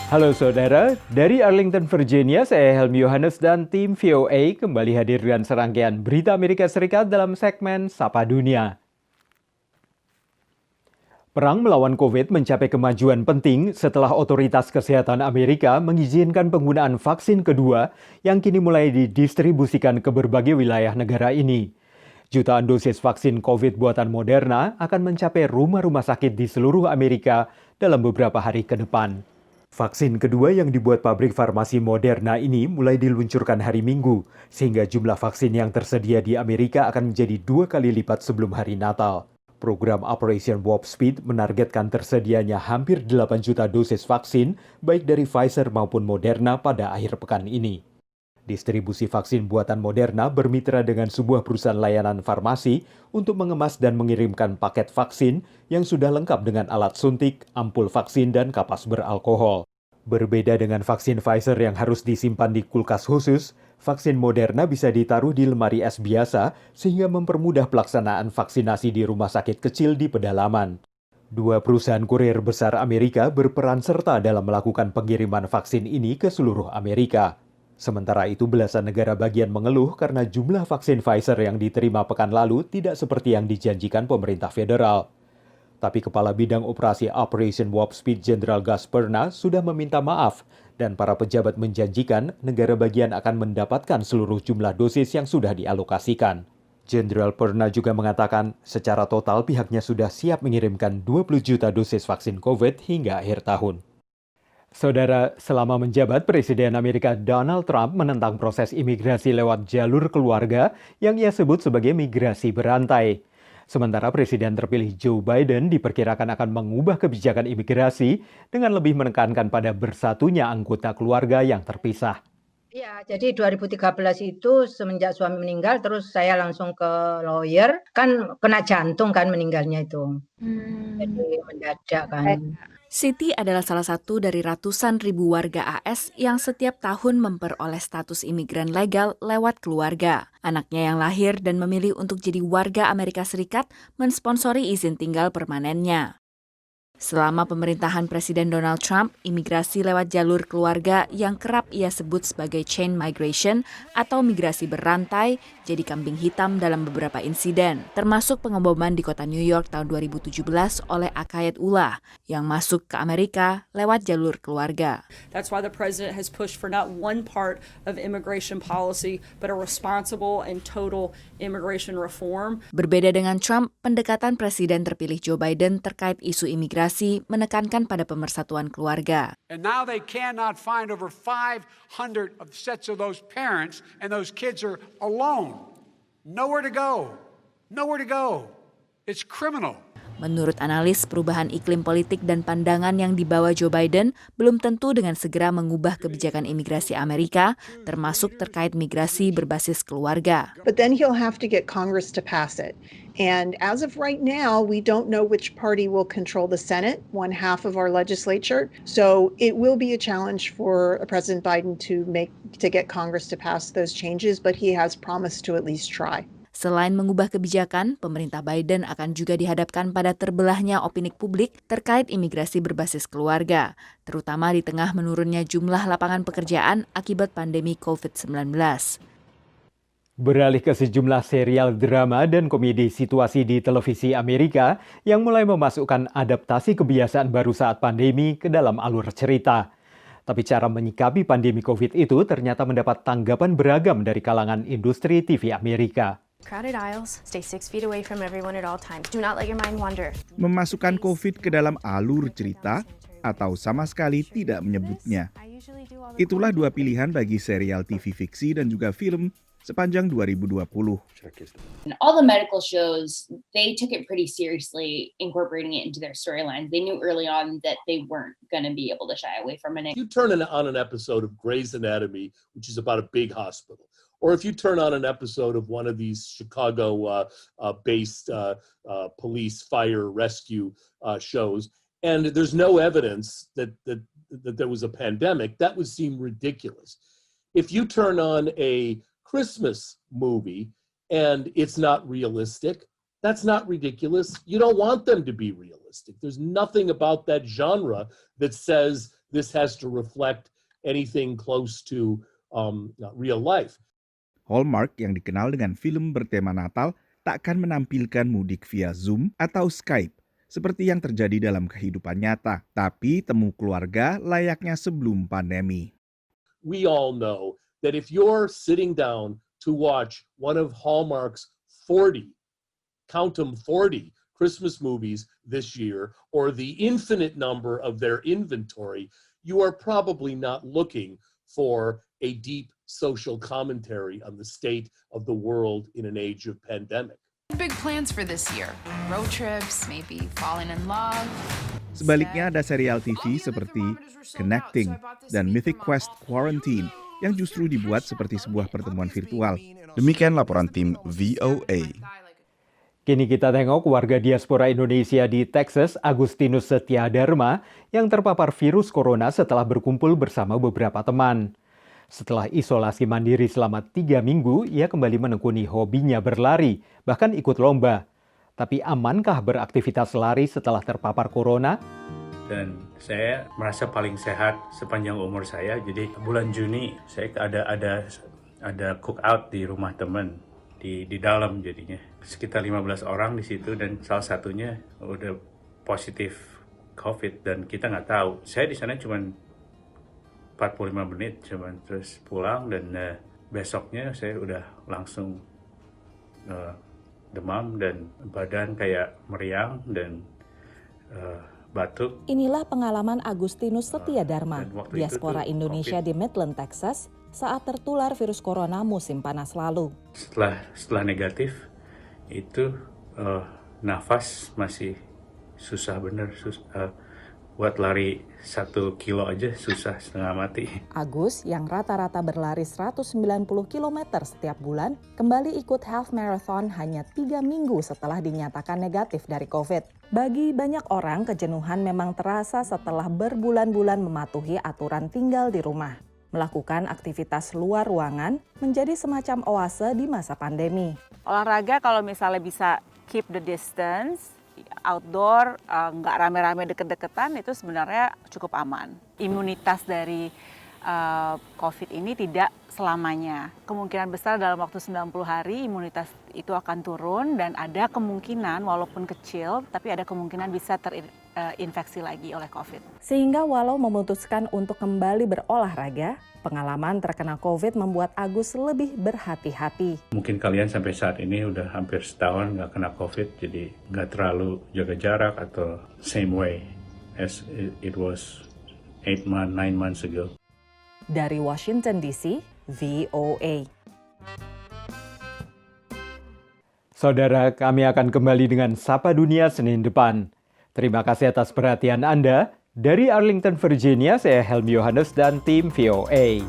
Halo saudara, dari Arlington, Virginia, saya Helmi Yohanes dan tim VOA kembali hadir dengan serangkaian berita Amerika Serikat dalam segmen Sapa Dunia. Perang melawan COVID mencapai kemajuan penting setelah otoritas kesehatan Amerika mengizinkan penggunaan vaksin kedua yang kini mulai didistribusikan ke berbagai wilayah negara ini. Jutaan dosis vaksin COVID buatan Moderna akan mencapai rumah-rumah sakit di seluruh Amerika dalam beberapa hari ke depan. Vaksin kedua yang dibuat pabrik farmasi Moderna ini mulai diluncurkan hari Minggu, sehingga jumlah vaksin yang tersedia di Amerika akan menjadi 2 kali lipat sebelum hari Natal. Program Operation Warp Speed menargetkan tersedianya hampir 8 juta dosis vaksin, baik dari Pfizer maupun Moderna pada akhir pekan ini. Distribusi vaksin buatan Moderna bermitra dengan sebuah perusahaan layanan farmasi untuk mengemas dan mengirimkan paket vaksin yang sudah lengkap dengan alat suntik, ampul vaksin, dan kapas beralkohol. Berbeda dengan vaksin Pfizer yang harus disimpan di kulkas khusus, vaksin Moderna bisa ditaruh di lemari es biasa sehingga mempermudah pelaksanaan vaksinasi di rumah sakit kecil di pedalaman. Dua perusahaan kurir besar Amerika berperan serta dalam melakukan pengiriman vaksin ini ke seluruh Amerika. Sementara itu, belasan negara bagian mengeluh karena jumlah vaksin Pfizer yang diterima pekan lalu tidak seperti yang dijanjikan pemerintah federal. Tapi Kepala Bidang Operasi Operation Warp Speed Jenderal Gus Perna sudah meminta maaf dan para pejabat menjanjikan negara bagian akan mendapatkan seluruh jumlah dosis yang sudah dialokasikan. Jenderal Perna juga mengatakan secara total pihaknya sudah siap mengirimkan 20 juta dosis vaksin COVID hingga akhir tahun. Saudara, selama menjabat, Presiden Amerika Donald Trump menentang proses imigrasi lewat jalur keluarga yang ia sebut sebagai migrasi berantai. Sementara Presiden terpilih Joe Biden diperkirakan akan mengubah kebijakan imigrasi dengan lebih menekankan pada bersatunya anggota keluarga yang terpisah. Ya, jadi 2013 itu semenjak suami meninggal, terus saya langsung ke lawyer, kan kena jantung kan meninggalnya itu. Jadi mendadak kan. Siti adalah salah satu dari ratusan ribu warga AS yang setiap tahun memperoleh status imigran legal lewat keluarga. Anaknya yang lahir dan memilih untuk jadi warga Amerika Serikat mensponsori izin tinggal permanennya. Selama pemerintahan Presiden Donald Trump, imigrasi lewat jalur keluarga yang kerap ia sebut sebagai chain migration atau migrasi berantai jadi kambing hitam dalam beberapa insiden, termasuk pengeboman di kota New York tahun 2017 oleh Akayatullah yang masuk ke Amerika lewat jalur keluarga. That's why the president has pushed for not one part of immigration policy, but a responsible and total immigration reform. Berbeda dengan Trump, pendekatan Presiden terpilih Joe Biden terkait isu imigrasi menekankan pada pemersatuan keluarga. And now they cannot find over 500 of sets of those parents and those kids are alone. Nowhere to go. Nowhere to go. It's criminal. Menurut analis, perubahan iklim politik dan pandangan yang dibawa Joe Biden belum tentu dengan segera mengubah kebijakan imigrasi Amerika, termasuk terkait migrasi berbasis keluarga. But then he'll have to get Congress to pass it. And as of right now, we don't know which party will control the Senate, one half of our legislature. So it will be a challenge for President Biden to get Congress to pass those changes, but he has promised to at least try. Selain mengubah kebijakan, pemerintah Biden akan juga dihadapkan pada terbelahnya opini publik terkait imigrasi berbasis keluarga, terutama di tengah menurunnya jumlah lapangan pekerjaan akibat pandemi COVID-19. Beralih ke sejumlah serial drama dan komedi situasi di televisi Amerika yang mulai memasukkan adaptasi kebiasaan baru saat pandemi ke dalam alur cerita. Tapi cara menyikapi pandemi COVID itu ternyata mendapat tanggapan beragam dari kalangan industri TV Amerika. Crowded aisles, stay 6 feet away from everyone at all times. Do not let your mind wander. Memasukkan COVID ke dalam alur cerita atau sama sekali tidak menyebutnya. Itulah dua pilihan bagi serial TV fiksi dan juga film sepanjang 2020. And all the medical shows, they took it pretty seriously, incorporating it into their storylines. They knew early on that they weren't going to be able to shy away from it. You turn on an episode of Grey's Anatomy, which is about a big hospital, or if you turn on an episode of one of these Chicago-based police fire rescue shows, and there's no evidence that there was a pandemic, that would seem ridiculous. If you turn on a Christmas movie and it's not realistic, that's not ridiculous. You don't want them to be realistic. There's nothing about that genre that says this has to reflect anything close to real life. Hallmark yang dikenal dengan film bertema Natal tak akan menampilkan mudik via Zoom atau Skype seperti yang terjadi dalam kehidupan nyata, tapi temu keluarga layaknya sebelum pandemi. We all know that if you're sitting down to watch one of Hallmark's 40, count them 40 Christmas movies this year, or the infinite number of their inventory, you are probably not looking for a deep social commentary on the state of the world in an age of pandemic. Big plans for this year. Road trips, maybe falling in love. Sebaliknya ada serial TV seperti Connecting dan Mythic Quest Quarantine yang justru dibuat seperti sebuah pertemuan virtual. Demikian laporan tim VOA. Kini kita tengok warga diaspora Indonesia di Texas, Agustinus Setiadarma, yang terpapar virus corona setelah berkumpul bersama beberapa teman. Setelah isolasi mandiri selama 3 minggu, ia kembali menekuni hobinya berlari, bahkan ikut lomba. Tapi amankah beraktivitas lari setelah terpapar corona? Dan saya merasa paling sehat sepanjang umur saya. Jadi bulan Juni saya ada cook out di rumah teman di dalam jadinya. Sekitar 15 orang di situ dan salah satunya udah positif COVID dan kita nggak tahu. Saya di sana cuma 45 menit cuman terus pulang dan besoknya saya udah langsung demam dan badan kayak meriang dan batuk. Inilah pengalaman Agustinus Setiadarma, diaspora Indonesia di Midland, Texas, saat tertular virus corona musim panas lalu. Setelah negatif itu nafas masih susah bener. Buat lari 1 kilo aja susah setengah mati. Agus yang rata-rata berlari 190 km setiap bulan, kembali ikut half marathon hanya 3 minggu setelah dinyatakan negatif dari COVID. Bagi banyak orang, kejenuhan memang terasa setelah berbulan-bulan mematuhi aturan tinggal di rumah. Melakukan aktivitas luar ruangan menjadi semacam oase di masa pandemi. Olahraga kalau misalnya bisa keep the distance, outdoor, nggak rame-rame deket-deketan, itu sebenarnya cukup aman. Imunitas dari COVID ini tidak selamanya. Kemungkinan besar dalam waktu 90 hari imunitas itu akan turun dan ada kemungkinan walaupun kecil, tapi ada kemungkinan bisa terinfeksi lagi oleh COVID. Sehingga walau memutuskan untuk kembali berolahraga, pengalaman terkena COVID membuat Agus lebih berhati-hati. Mungkin kalian sampai saat ini udah hampir setahun nggak kena COVID, jadi nggak terlalu jaga jarak atau same way as it was 9 months ago. Dari Washington DC, VOA. Saudara, kami akan kembali dengan Sapa Dunia Senin depan. Terima kasih atas perhatian Anda. Dari Arlington, Virginia, saya Helmi Yohanes dan tim VOA.